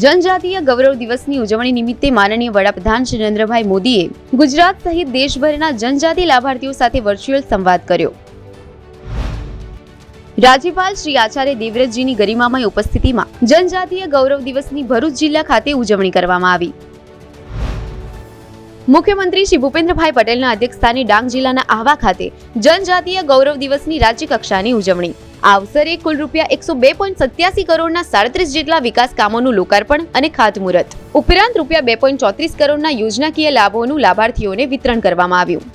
જનજાતીય ગૌરવ દિવસની ઉજવણી નિમિત્તે માનનીય વડાપ્રધાન શ્રી નરેન્દ્રભાઈ મોદીએ ગુજરાત સહિત દેશભરના જનજાતિ લાભાર્થીઓ સાથે વર્ચ્યુઅલ સંવાદ કર્યો। રાજ્યપાલ શ્રી આચાર્ય દેવવ્રતજીની ગરિમામય ઉપસ્થિતિમાં જનજાતીય ગૌરવ દિવસની ભરૂચ જિલ્લા ખાતે ઉજવણી કરવામાં આવી। મુખ્યમંત્રી શ્રી ભૂપેન્દ્રભાઈ પટેલના અધ્યક્ષસ્થાને ડાંગ જિલ્લાના આહવા ખાતે જનજાતીય ગૌરવ દિવસની રાજ્ય કક્ષાની ઉજવણી। આ અવસરે કુલ ₹202.87 કરોડના 37 જેટલા વિકાસ કામોનું લોકાર્પણ અને ખાતમુહૂર્ત ઉપરાંત ₹2.34 કરોડના યોજનાકીય લાભોનું લાભાર્થીઓને વિતરણ કરવામાં આવ્યું।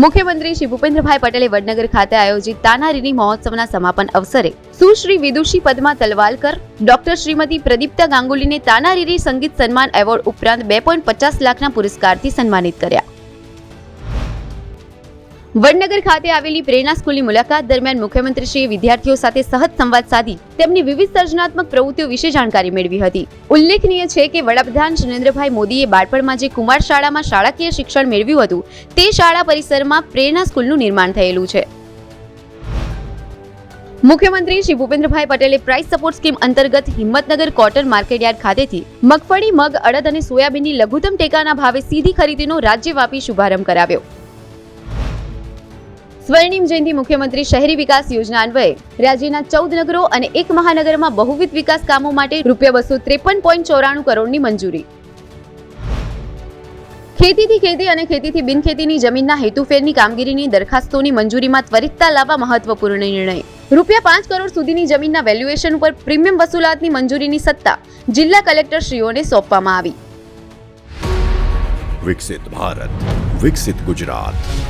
મુખ્યમંત્રી શ્રી ભૂપેન્દ્રભાઈ પટેલે વડનગર ખાતે આયોજિત તાનારીરી મહોત્સવના સમાપન અવસરે સુશ્રી વિદુષી પદ્મા તલવાલકર, ડોક્ટર શ્રીમતી પ્રદીપ્તા ગાંગુલીને તાનારીરી સંગીત સન્માન એવોર્ડ ઉપરાંત 2.50 લાખના પુરસ્કારથી સન્માનિત કર્યા। વડનગર ખાતે આવેલી પ્રેરણા સ્કૂલની મુલાકાત દરમિયાન મુખ્યમંત્રીશ્રીએ વિદ્યાર્થીઓ સાથે સહજ સંવાદ સાધી તેમની વિવિધ સર્જનાત્મક પ્રવૃત્તિઓ વિશે જાણકારી મેળવી હતી। ઉલ્લેખનીય છે કે વડાપ્રધાન શ્રી નરેન્દ્રભાઈ મોદીએ બાળપણમાં જે કુમાર શાળામાં શાળાકીય શિક્ષણ મેળવ્યું હતું તે શાળા પરિસરમાં પ્રેરણા સ્કૂલનું નિર્માણ થયેલું છે। મુખ્યમંત્રી શ્રી ભૂપેન્દ્રભાઈ પટેલે પ્રાઇસ સપોર્ટ સ્કીમ અંતર્ગત હિંમતનગર કોટન માર્કેટયાર્ડ ખાતેથી મગફળી, મગ, અડદ અને સોયાબીનની લઘુત્તમ ટેકાના ભાવે સીધી ખરીદીનો રાજ્યવ્યાપી શુભારંભ કરાવ્યો। સ્વર્ણિમ જયંતિ મુખ્યમંત્રી શહેરી વિકાસ યોજના અન્વયે રાજ્યના 14 નગરો અને એક મહાનગરમાં બહુવિધ વિકાસ કામો માટે ₹253.94 કરોડની મંજૂરી। ખેતીથી ખેતી અને ખેતીથી બિનખેતીની જમીનના હેતુફેરની કામગીરીની દરખાસ્તોની મંજૂરીમાં ત્વરિતતા લાવવા મહત્વપૂર્ણ નિર્ણય। ₹5 કરોડ સુધીની જમીનના વેલ્યુએશન ઉપર પ્રીમિયમ વસૂલાતની મંજૂરીની સત્તા જિલ્લા કલેક્ટરશ્રીઓને સોંપવામાં આવી। વિકસિત ભારત, વિકસિત ગુજરાત।